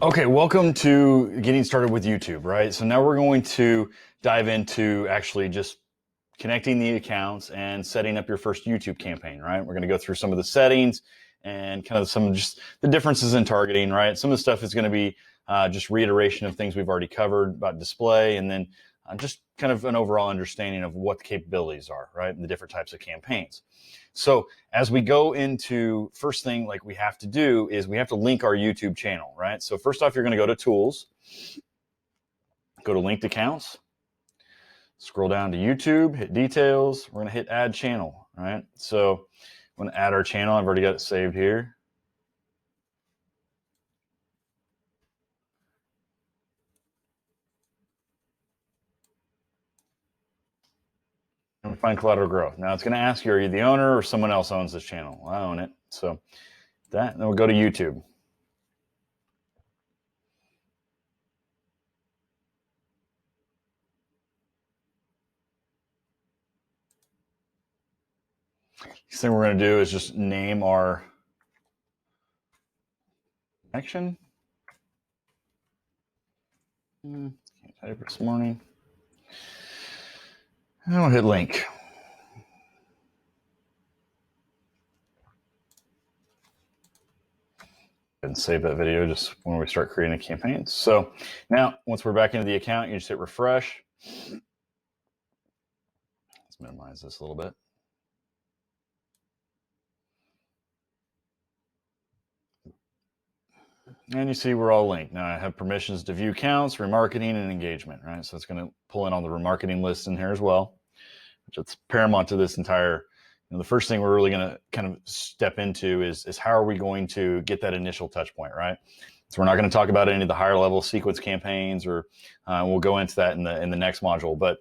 Okay, welcome to getting started with YouTube, right? So now we're going to dive into actually just connecting the accounts and setting up your first YouTube campaign, right? We're going to go through some of the settings and kind of some just the differences in targeting, right? Some of the stuff is going to be just reiteration of things we've already covered about display, and then just kind of an overall understanding of what the capabilities are, right? And the different types of campaigns. So as we go into first thing, like we have to do is we have to link our YouTube channel, right? So first off, you're going to go to Tools, go to Linked Accounts, scroll down to YouTube, hit Details. We're going to hit Add Channel, right? So I'm going to add our channel. I've already got it saved here. And we find collateral growth. Now it's going to ask you, are you the owner or someone else owns this channel? Well, I own it. So that, then we'll go to YouTube. Next thing we're going to do is just name our connection. Can't type this morning. And we'll hit link. And save that video just when we start creating a campaign. So now, once we're back into the account, you just hit refresh. Let's minimize this a little bit. And you see we're all linked. Now I have permissions to view counts, remarketing, and engagement, right? So it's going to pull in all the remarketing lists in here as well, which is paramount to this entire, the first thing we're really going to kind of step into is how are we going to get that initial touch point, right? So we're not going to talk about any of the higher level sequence campaigns, or we'll go into that in the next module, but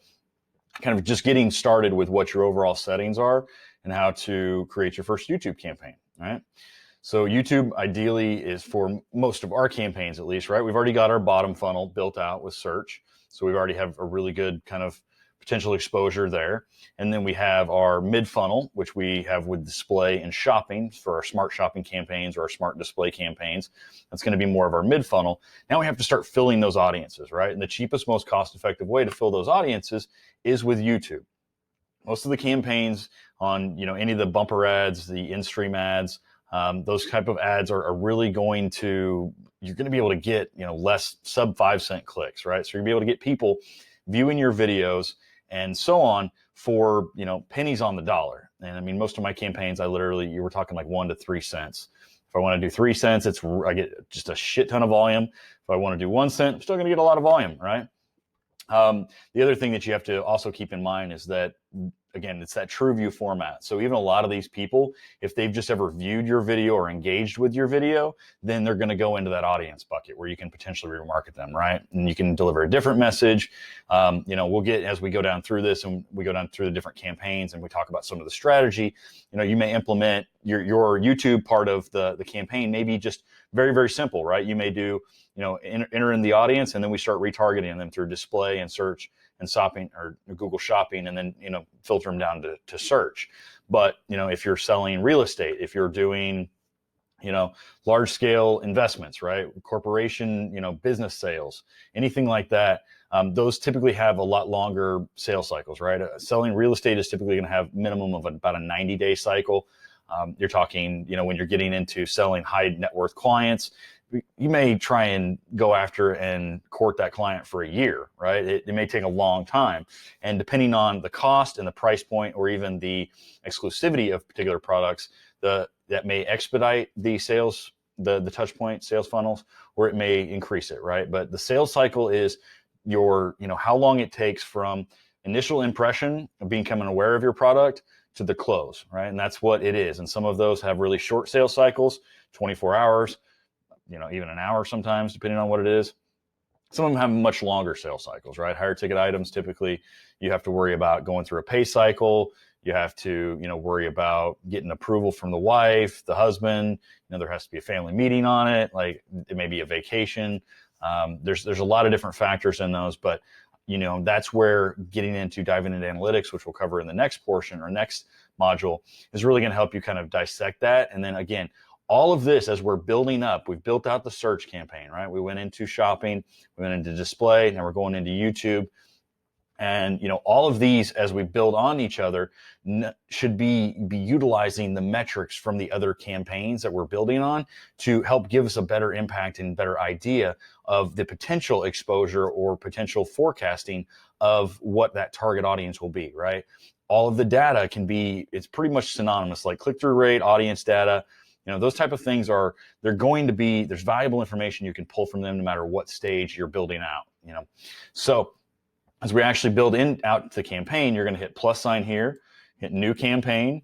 kind of just getting started with what your overall settings are and how to create your first YouTube campaign, right? So YouTube ideally is for most of our campaigns, at least, right? We've already got our bottom funnel built out with search. So we already have a really good kind of potential exposure there. And then we have our mid funnel, which we have with display and shopping for our smart shopping campaigns or our smart display campaigns. That's going to be more of our mid funnel. Now we have to start filling those audiences, right? And the cheapest, most cost-effective way to fill those audiences is with YouTube. Most of the campaigns on, any of the bumper ads, the in-stream ads, those type of ads are really going to, you're going to be able to get, less sub 5-cent clicks, right? So you're going to be able to get people viewing your videos and so on for, pennies on the dollar. And I mean, most of my campaigns, you were talking like 1 to 3 cents. If I want to do 3 cents, I get just a shit ton of volume. If I want to do 1 cent, I'm still going to get a lot of volume, right? The other thing that you have to also keep in mind is that, again, it's that true view format. So even a lot of these people, if they've just ever viewed your video or engaged with your video, then they're going to go into that audience bucket where you can potentially remarket them, right? And you can deliver a different message. We'll get, as we go down through this and we go down through the different campaigns and we talk about some of the strategy, you may implement your YouTube part of the campaign, maybe just very, very simple, right? You may do, enter in the audience, and then we start retargeting them through display and search and shopping or Google Shopping, and then, filter them down to search. But, if you're selling real estate, if you're doing, large scale investments, right? Corporation, business sales, anything like that. Those typically have a lot longer sales cycles, right? Selling real estate is typically going to have minimum of about a 90-day cycle. You're talking, when you're getting into selling high net worth clients, you may try and go after and court that client for a year, right? It may take a long time. And depending on the cost and the price point, or even the exclusivity of particular products, that may expedite the sales, the touch point sales funnels, or it may increase it, right? But the sales cycle is how long it takes from initial impression of becoming aware of your product to the close, right? And that's what it is. And some of those have really short sales cycles, 24 hours, even an hour sometimes, depending on what it is. Some of them have much longer sales cycles, right? Higher ticket items, typically you have to worry about going through a pay cycle. You have to, worry about getting approval from the wife, the husband. There has to be a family meeting on it. Like it may be a vacation. There's a lot of different factors in those, but that's where diving into analytics, which we'll cover in the next portion or next module is really going to help you kind of dissect that. And then again, all of this, as we're building up, we've built out the search campaign, right? We went into shopping, we went into display, now we're going into YouTube. And, all of these, as we build on each other, should be utilizing the metrics from the other campaigns that we're building on to help give us a better impact and better idea of the potential exposure or potential forecasting of what that target audience will be, right? All of the data it's pretty much synonymous, like click-through rate, audience data. Those type of things there's valuable information you can pull from them no matter what stage you're building out, So as we actually build out the campaign, you're going to hit + here, hit new campaign.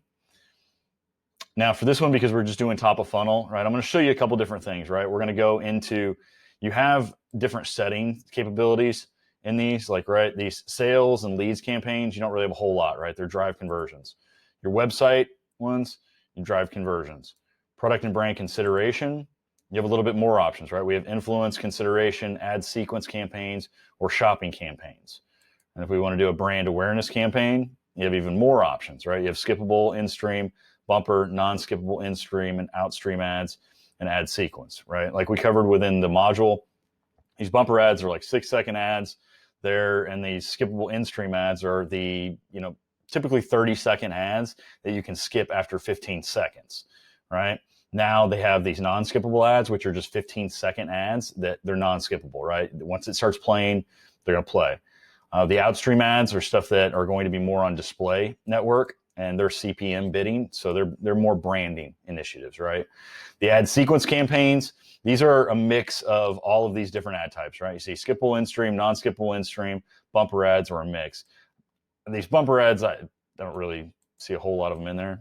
Now for this one, because we're just doing top of funnel, right? I'm going to show you a couple different things, right? We're going to go into, you have different setting capabilities in these, like, right, these sales and leads campaigns, you don't really have a whole lot, right? They're drive conversions. Your website ones, you drive conversions. Product and brand consideration, you have a little bit more options, right? We have influence, consideration, ad sequence campaigns, or shopping campaigns. And if we want to do a brand awareness campaign, you have even more options, right? You have skippable in-stream, bumper, non-skippable in-stream, and outstream ads, and ad sequence, right? Like we covered within the module, these bumper ads are like 6-second ads there, and these skippable in-stream ads are the, typically 30-second ads that you can skip after 15 seconds, right? Now they have these non-skippable ads, which are just 15-second ads that they're non-skippable, right? Once it starts playing, they're going to play. The outstream ads are stuff that are going to be more on display network, and they're CPM bidding, so they're more branding initiatives, right? The ad sequence campaigns, these are a mix of all of these different ad types, right? You see skippable in-stream, non-skippable in-stream, bumper ads, or a mix. And these bumper ads, I don't really see a whole lot of them in there.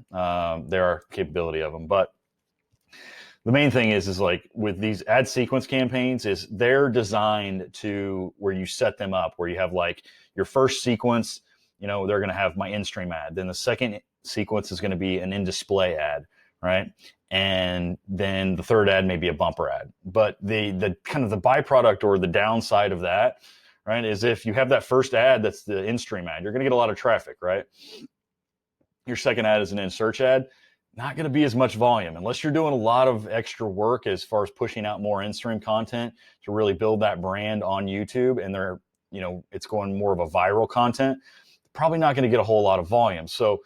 There are capability of them, but the main thing is like with these ad sequence campaigns is they're designed to where you set them up, where you have like your first sequence, they're going to have my in-stream ad. Then the second sequence is going to be an in-display ad, right? And then the third ad may be a bumper ad. But the kind of the byproduct or the downside of that, right, is if you have that first ad that's the in-stream ad, you're going to get a lot of traffic, right? Your second ad is an in-search ad. Not going to be as much volume unless you're doing a lot of extra work as far as pushing out more in-stream content to really build that brand on YouTube, and it's going more of a viral content. Probably not going to get a whole lot of volume. So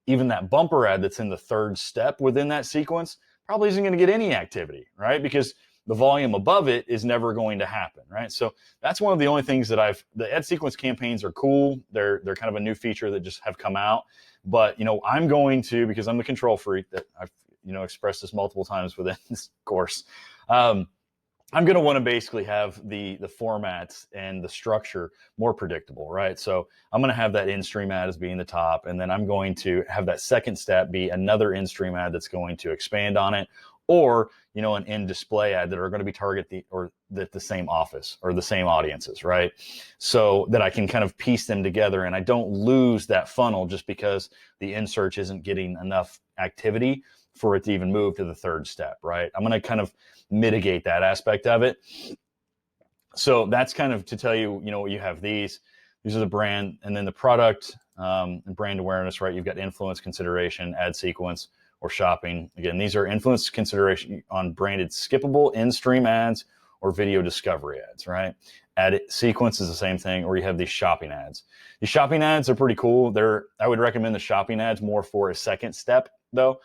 even that bumper ad that's in the third step within that sequence probably isn't going to get any activity, right? Because the volume above it is never going to happen, right? So that's one of the only things that the ad sequence campaigns are cool. They're kind of a new feature that just have come out. But, I'm going to, because I'm the control freak that I've, expressed this multiple times within this course. I'm going to want to basically have the formats and the structure more predictable, right? So I'm going to have that in-stream ad as being the top, and then I'm going to have that second step be another in-stream ad that's going to expand on it, or, an in-display ad that are going to be the same office or the same audiences, right? So that I can kind of piece them together and I don't lose that funnel just because the in-search isn't getting enough activity for it to even move to the third step, right? I'm going to kind of mitigate that aspect of it. So that's kind of to tell you, you have these are the brand, and then the product and brand awareness, right? You've got influence, consideration, ad sequence, or shopping. Again, these are influence consideration on branded skippable in-stream ads or video discovery ads, right? Ad sequence is the same thing, or you have these shopping ads. These shopping ads are pretty cool. I would recommend the shopping ads more for a second step, though.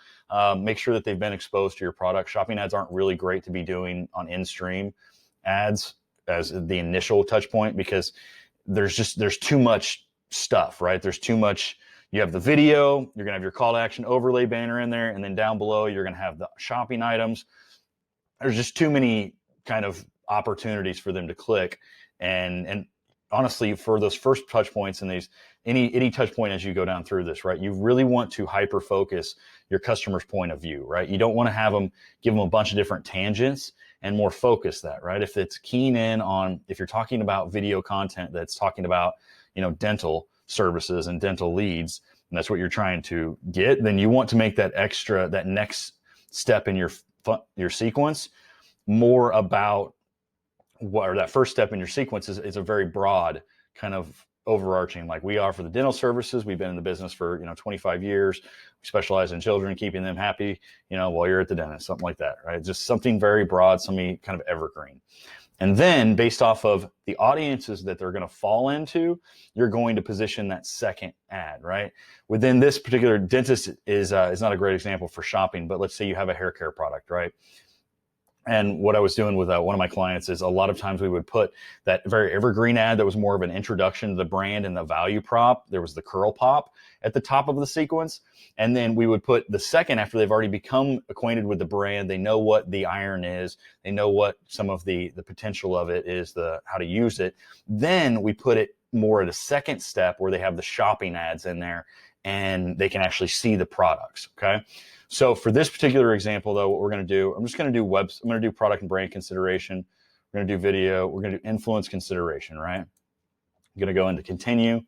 Make sure that they've been exposed to your product. Shopping ads aren't really great to be doing on in-stream ads as the initial touch point, because there's too much stuff, right? There's too much. You have the video, you're going to have your call to action overlay banner in there, and then down below, you're going to have the shopping items. There's just too many kind of opportunities for them to click. And honestly, for those first touch points and any touch point as you go down through this, right, you really want to hyper focus your customer's point of view, right? You don't want to give them a bunch of different tangents and more focus that, right? If it's keen in on, if you're talking about video content that's talking about, dental services and dental leads, and that's what you're trying to get, then you want to make that next step in your sequence more about or that first step in your sequence is a very broad kind of overarching, like we offer the dental services. We've been in the business for 25 years. We specialize in children, keeping them happy, while you're at the dentist, something like that, right? Just something very broad, something kind of evergreen. And then based off of the audiences that they're going to fall into, you're going to position that second ad, right? Within this particular, dentist is not a great example for shopping, but let's say you have a hair care product, right? And what I was doing with one of my clients is a lot of times we would put that very evergreen ad that was more of an introduction to the brand and the value prop. There was the curl pop at the top of the sequence. And then we would put the second, after they've already become acquainted with the brand, they know what the iron is, they know what some of the potential of it is, how to use it. Then we put it more at a second step where they have the shopping ads in there and they can actually see the products, okay? So for this particular example, though, what we're going to do, I'm going to do product and brand consideration. We're going to do video. We're going to do influence consideration, right? I'm going to go into continue.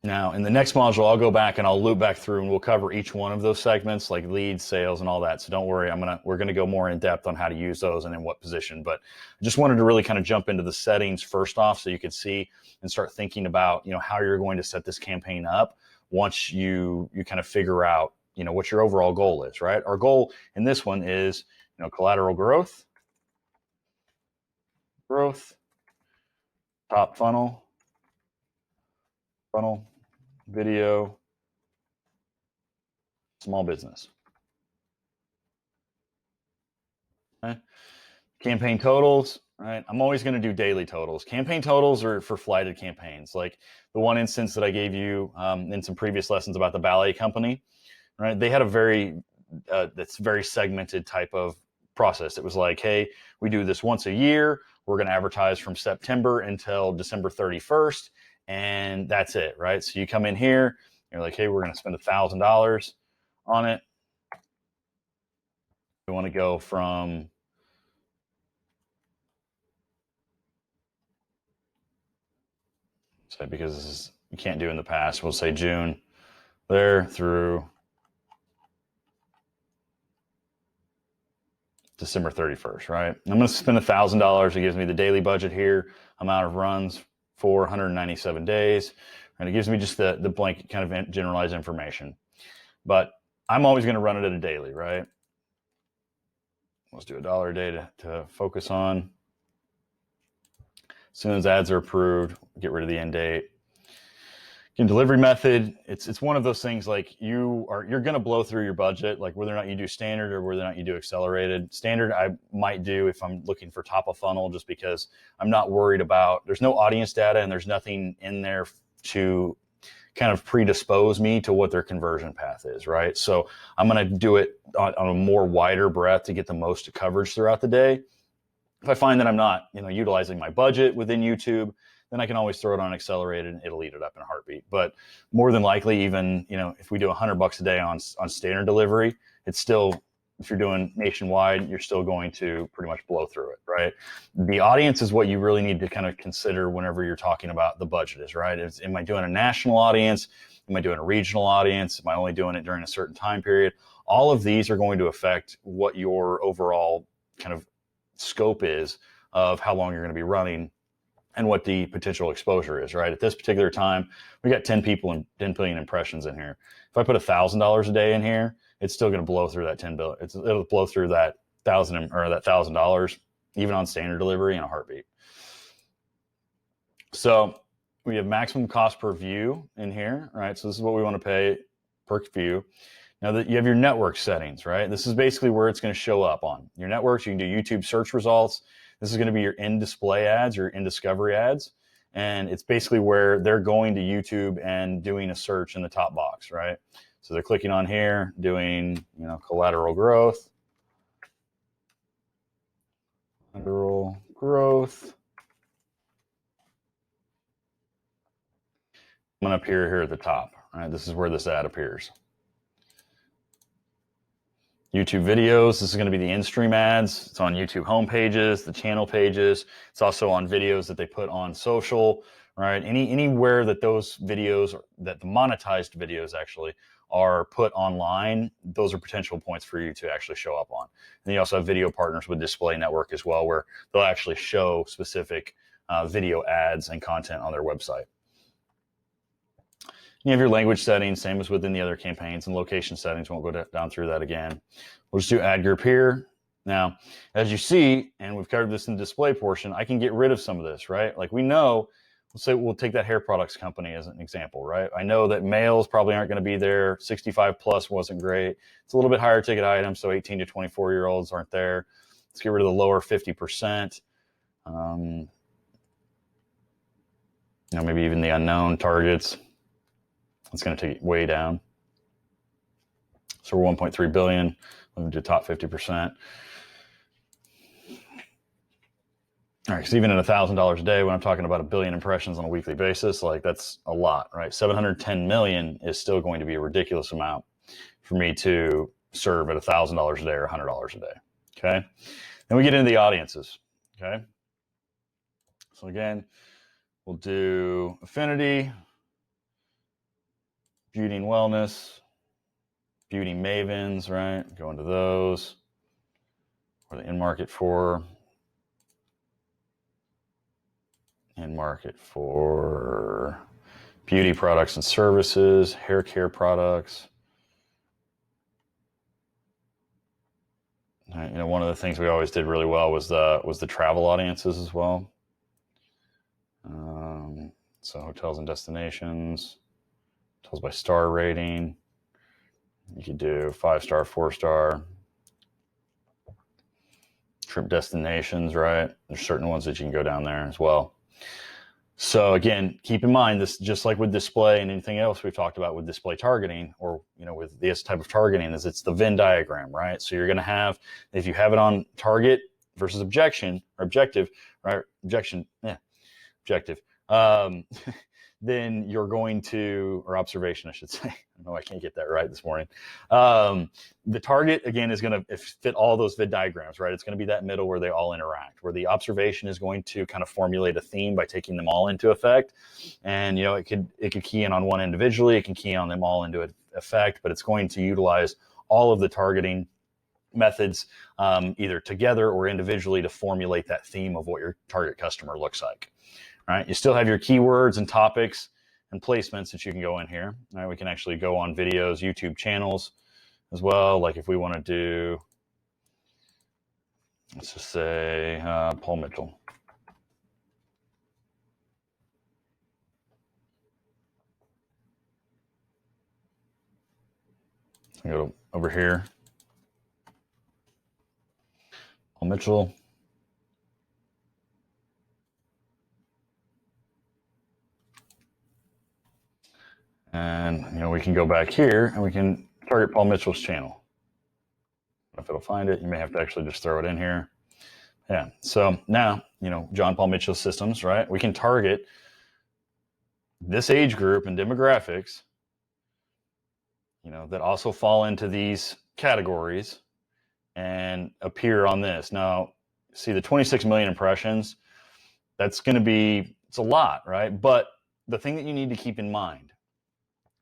Now, in the next module, I'll go back and I'll loop back through and we'll cover each one of those segments, like leads, sales, and all that. So don't worry, we're going to go more in depth on how to use those and in what position. But I just wanted to really kind of jump into the settings first off, so you could see and start thinking about, how you're going to set this campaign up once you kind of figure out, what your overall goal is, right? Our goal in this one is, collateral growth, top funnel, video, small business. Okay. Campaign totals, right? I'm always going to do daily totals. Campaign totals are for flighted campaigns. Like the one instance that I gave you in some previous lessons about the ballet company, right? They had a very segmented type of process. It was like, hey, we do this once a year. We're going to advertise from September until December 31st. And that's it, right? So you come in here, you're like, hey, we're going to spend $1,000 on it. We want to go from because this is, you can't do in the past, we'll say June there through December 31st, right? I'm going to spend $1,000. It gives me the daily budget here, amount of runs, 497 days. And it gives me just the blank kind of generalized information. But I'm always going to run it at a daily, right? Let's do $1 a day to focus on. As soon as ads are approved, get rid of the end date. In delivery method, it's one of those things, like you're going to blow through your budget, like whether or not you do standard or whether or not you do accelerated. Standard I might do if I'm looking for top of funnel, just because I'm not worried about, there's no audience data and there's nothing in there to kind of predispose me to what their conversion path is, right? So I'm going to do it on a more wider breadth to get the most coverage throughout the day. If I find that I'm not, utilizing my budget within YouTube, then I can always throw it on Accelerated and it'll eat it up in a heartbeat. But more than likely, even, if we do $100 a day on standard delivery, it's still, if you're doing nationwide, you're still going to pretty much blow through it, right? The audience is what you really need to kind of consider whenever you're talking about the budget is, right? Am I doing a national audience? Am I doing a regional audience? Am I only doing it during a certain time period? All of these are going to affect what your overall kind of scope is of how long you're going to be running and what the potential exposure is, right? At this particular time, we got 10 people and 10 billion impressions in here. If I put $1,000 a day in here, it's still going to blow through that 10 billion. It'll blow through that $1,000 even on standard delivery in a heartbeat. So we have maximum cost per view in here, right? So this is what we want to pay per view. Now that you have your network settings, right? This is basically where it's going to show up on your networks. You can do YouTube search results. This is going to be your in-display ads, your in-discovery ads. And it's basically where they're going to YouTube and doing a search in the top box, right? So they're clicking on here, doing, collateral growth. Collateral growth. I'm going to appear here at the top, right? This is where this ad appears. YouTube videos, this is going to be the in-stream ads. It's on YouTube home pages, the channel pages. It's also on videos that they put on social, right? Anywhere that those videos, that the monetized videos actually are put online, those are potential points for you to actually show up on. And then you also have video partners with Display Network as well, where they'll actually show specific video ads and content on their website. You have your language settings, same as within the other campaigns, and location settings. Won't go down through that again. We'll just do ad group here. Now, as you see, and we've covered this in the display portion, I can get rid of some of this, right? Like we know, let's say we'll take that hair products company as an example, right? I know that males probably aren't going to be there. 65 plus wasn't great. It's a little bit higher ticket item, so 18 to 24-year-olds aren't there. Let's get rid of the lower 50%. Maybe even the unknown targets. It's going to take it way down. So we're 1.3 billion. Let me do top 50%. All right, because even at $1,000 a day, when I'm talking about 1 billion impressions on a weekly basis, like that's a lot, right? 710 million is still going to be a ridiculous amount for me to serve at $1,000 a day or $100 a day, okay? Then we get into the audiences, okay? So again, we'll do affinity, beauty and wellness, beauty mavens, right? Go into those. Or the in-market for beauty products and services, hair care products. One of the things we always did really well was the travel audiences as well. So hotels and destinations, hotels by star rating. You could do 5-star, 4-star. Trip destinations, right? There's certain ones that you can go down there as well. So again, keep in mind this, just like with display and anything else we've talked about with display targeting, or with this type of targeting, is it's the Venn diagram, right? So you're going to have, if you have it on target versus objective, right? Objective. Then you're going to, or observation, I should say. I know I can't get that right this morning. The target, again, is going to fit all those Venn diagrams, right? It's going to be that middle where they all interact, where the observation is going to kind of formulate a theme by taking them all into effect. And, it could key in on one individually. It can key on them all into effect, but it's going to utilize all of the targeting methods either together or individually to formulate that theme of what your target customer looks like. All right, you still have your keywords and topics and placements that you can go in here. All right, we can actually go on videos, YouTube channels as well. Like if we want to do, let's just say Paul Mitchell. So go over here, Paul Mitchell. And we can go back here and we can target Paul Mitchell's channel. If it'll find it, you may have to actually just throw it in here. Yeah. So now, John Paul Mitchell systems, right? We can target this age group and demographics, that also fall into these categories and appear on this. Now, see the 26 million impressions, that's going to be, it's a lot, right? But the thing that you need to keep in mind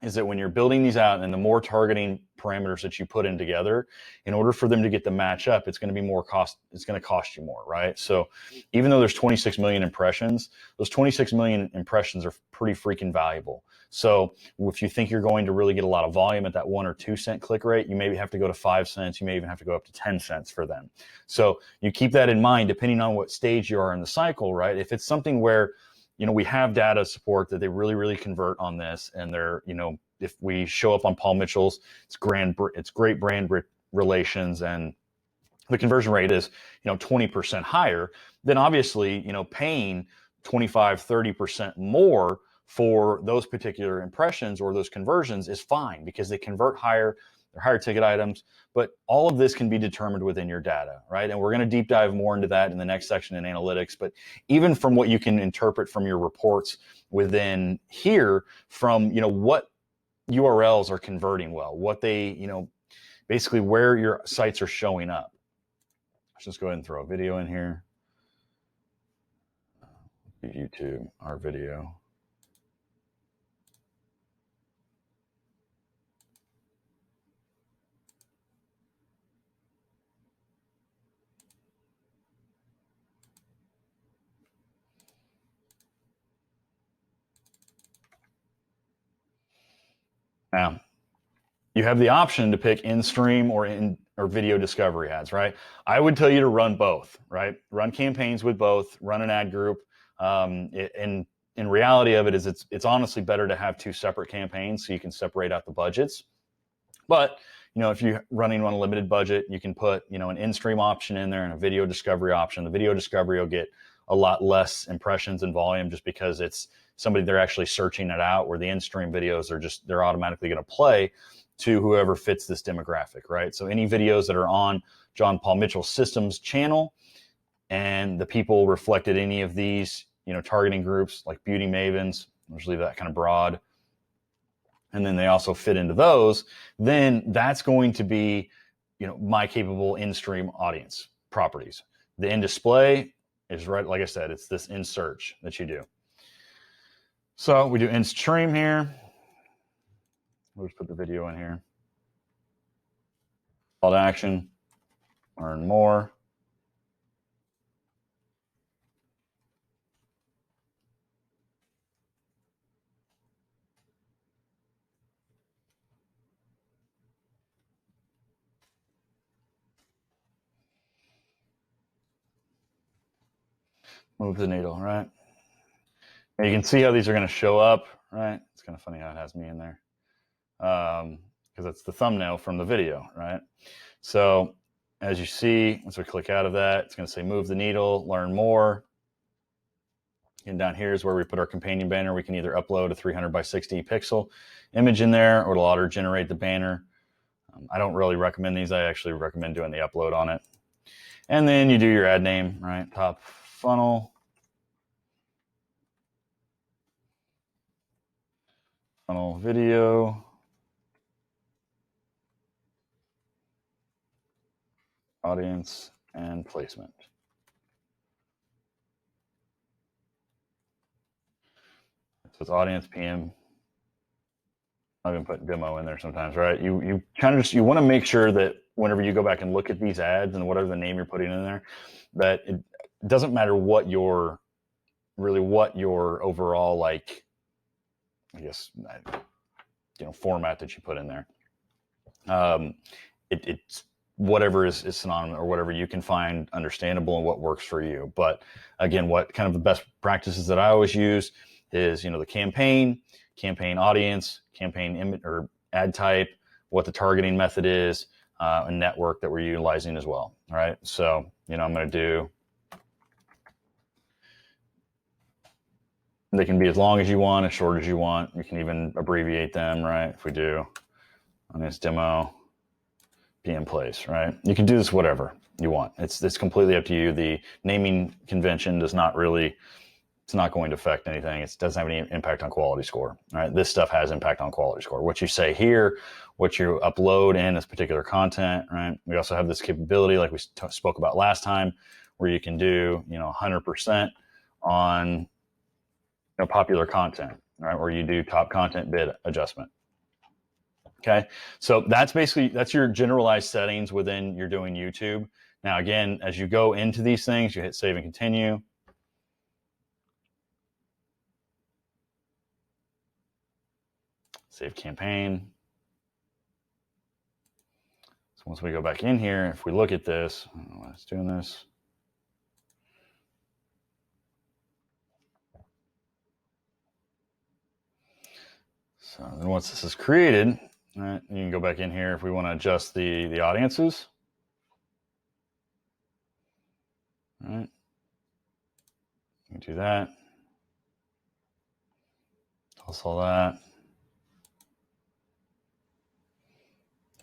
is that when you're building these out and the more targeting parameters that you put in together, in order for them to get the match up, it's going to be more cost. It's going to cost you more, right? So even though there's 26 million impressions, those 26 million impressions are pretty freaking valuable. So if you think you're going to really get a lot of volume at that 1 or 2 cent click rate, you maybe have to go to 5 cents. You may even have to go up to 10 cents for them. So you keep that in mind, depending on what stage you are in the cycle, right? If it's something where we have data support that they really, really convert on this, and they're, if we show up on Paul Mitchell's, it's great brand relations, and the conversion rate is, 20% higher, then obviously, paying 25, 30% more for those particular impressions or those conversions is fine, because they convert higher. They're higher ticket items, but all of this can be determined within your data, right? And we're going to deep dive more into that in the next section in analytics. But even from what you can interpret from your reports within here, from, what URLs are converting well, what they, basically where your sites are showing up. Let's just go ahead and throw a video in here. YouTube, our video. Now, you have the option to pick in-stream or video discovery ads, right? I would tell you to run both, right? Run campaigns with both, run an ad group. In reality of it is it's honestly better to have two separate campaigns so you can separate out the budgets. But, if you're running on a limited budget, you can put, an in-stream option in there and a video discovery option. The video discovery will get a lot less impressions and volume just because it's somebody they're actually searching it out, where the in-stream videos they're automatically going to play to whoever fits this demographic, right? So any videos that are on John Paul Mitchell Systems channel and the people reflected any of these, targeting groups like beauty mavens, I'll just leave that kind of broad, and then they also fit into those, then that's going to be, my capable in-stream audience properties. The in-display is right, like I said, it's this in-search that you do. So we do in-stream here. We'll just put the video in here. Call to action, learn more. Move the needle, right? And you can see how these are going to show up, right? It's kind of funny how it has me in there. Because it's the thumbnail from the video, right? So as you see, once we click out of that, it's going to say move the needle, learn more. And down here is where we put our companion banner. We can either upload a 300 by 60 pixel image in there, or it'll auto generate the banner. I don't really recommend these. I actually recommend doing the upload on it. And then you do your ad name, right? Top funnel. Funnel video. Audience and placement. So it's audience PM. I'm going to put demo in there sometimes, right? You kind of you want to make sure that whenever you go back and look at these ads and whatever the name you're putting in there, that it doesn't matter what your overall, like, I guess, format that you put in there. It's whatever is synonymous, or whatever you can find understandable and what works for you. But again, what kind of the best practices that I always use is, the campaign audience, campaign image or ad type, what the targeting method is, a network that we're utilizing as well. All right. So, I'm going to do, they can be as long as you want, as short as you want. You can even abbreviate them, right? If we do on this demo, PM place, right? You can do this whatever you want. It's completely up to you. The naming convention does not really, it's not going to affect anything. It doesn't have any impact on quality score. All right. This stuff has impact on quality score. What you say here, what you upload in this particular content, right? We also have this capability, like we spoke about last time, where you can do, 100% on popular content, right? Or you do top content bid adjustment. Okay. So that's your generalized settings within you're doing YouTube. Now, again, as you go into these things, you hit save and continue. Save campaign. So once we go back in here, if we look at this, I don't know why it's doing this. So then once this is created, right, you can go back in here if we want to adjust the audiences. All right. You can do that. Also that.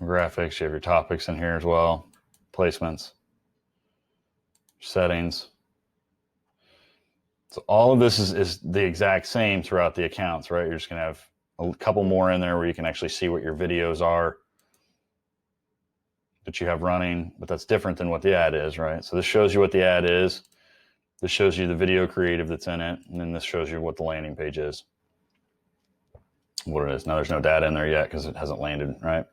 Graphics, you have your topics in here as well. Placements. Settings. So all of this is the exact same throughout the accounts, right? You're just going to have a couple more in there where you can actually see what your videos are that you have running, but that's different than what the ad is, right? So this shows you what the ad is. This shows you the video creative that's in it. And then this shows you what the landing page is, what it is. Now there's no data in there yet because it hasn't landed, right?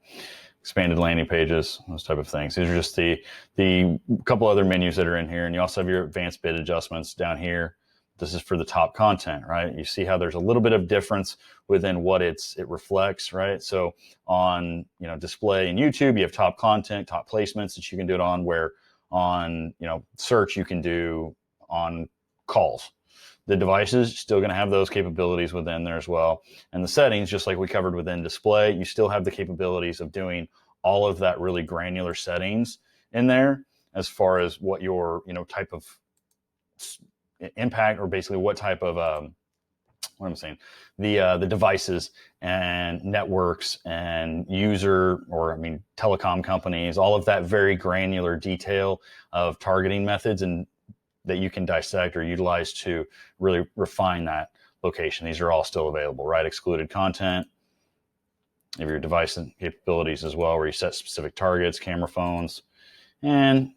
Expanded landing pages, those type of things. These are just the couple other menus that are in here. And you also have your advanced bid adjustments down here. This is for the top content, right? You see how there's a little bit of difference within what it reflects, right? So on, display in YouTube, you have top content, top placements that you can do it on, where on, search you can do on calls. The devices still going to have those capabilities within there as well. And the settings, just like we covered within display, you still have the capabilities of doing all of that really granular settings in there as far as what your, type of impact, or basically what type of, what I'm saying, the devices and networks and user, or telecom companies, all of that very granular detail of targeting methods and that you can dissect or utilize to really refine that location. These are all still available, right? Excluded content. You have your device capabilities as well, where you set specific targets, camera phones, and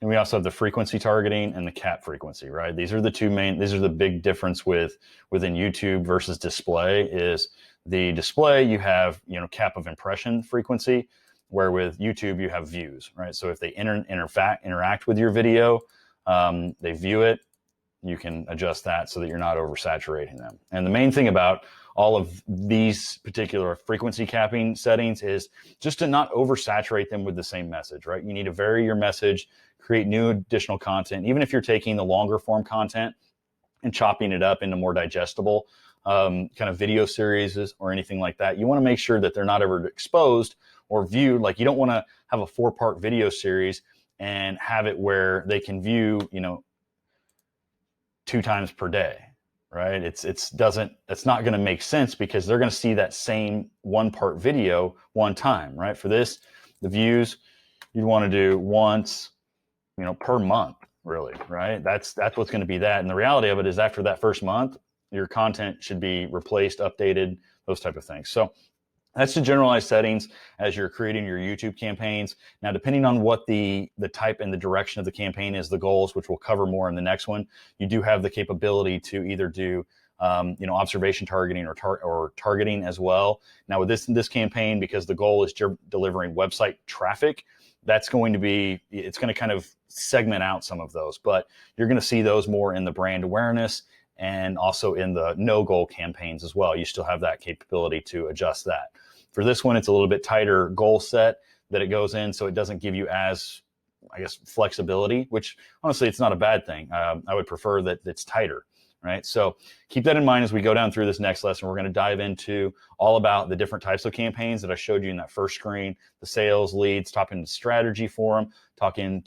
we also have the frequency targeting and the cap frequency, right? These are the two main, these are the big difference within YouTube versus display. Is the display, you have, cap of impression frequency, where with YouTube you have views, right? So if they interact with your video, they view it, you can adjust that so that you're not oversaturating them. And the main thing about all of these particular frequency capping settings is just to not oversaturate them with the same message, right? You need to vary your message, create new additional content. Even if you're taking the longer form content and chopping it up into more digestible kind of video series or anything like that, you want to make sure that they're not ever exposed or viewed. Like, you don't want to have a 4-part video series and have it where they can view, 2 times per day, right? It's not going to make sense, because they're going to see that same 1-part video one time, right? For this, the views, you'd want to do once, per month, really, right? That's what's going to be that. And the reality of it is, after that first month, your content should be replaced, updated, those type of things. So that's the generalized settings as you're creating your YouTube campaigns. Now, depending on what the type and the direction of the campaign is, the goals, which we'll cover more in the next one, you do have the capability to either do observation targeting or targeting as well. Now, with this campaign, because the goal is delivering website traffic, it's going to kind of segment out some of those, but you're going to see those more in the brand awareness and also in the no goal campaigns as well. You still have that capability to adjust that. For this one, it's a little bit tighter goal set that it goes in, so it doesn't give you as, flexibility, which honestly, it's not a bad thing. I would prefer that it's tighter, right? So keep that in mind as we go down through this next lesson. We're going to dive into all about the different types of campaigns that I showed you in that first screen, the sales, leads, talking strategy for them, talking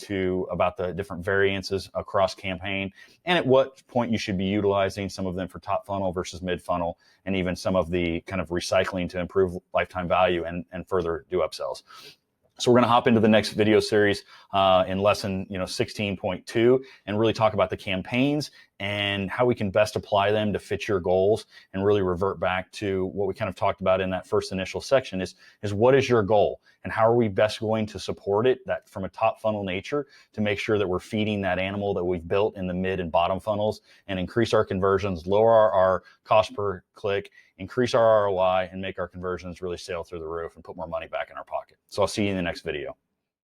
about the different variances across campaign, and at what point you should be utilizing some of them for top funnel versus mid funnel, and even some of the kind of recycling to improve lifetime value and further do upsells. So we're going to hop into the next video series in lesson 16.2 and really talk about the campaigns and how we can best apply them to fit your goals, and really revert back to what we kind of talked about in that first initial section is what is your goal and how are we best going to support it, that from a top funnel nature, to make sure that we're feeding that animal that we've built in the mid and bottom funnels and increase our conversions, lower our cost per click, increase our ROI, and make our conversions really sail through the roof and put more money back in our pocket. So I'll see you in the next video.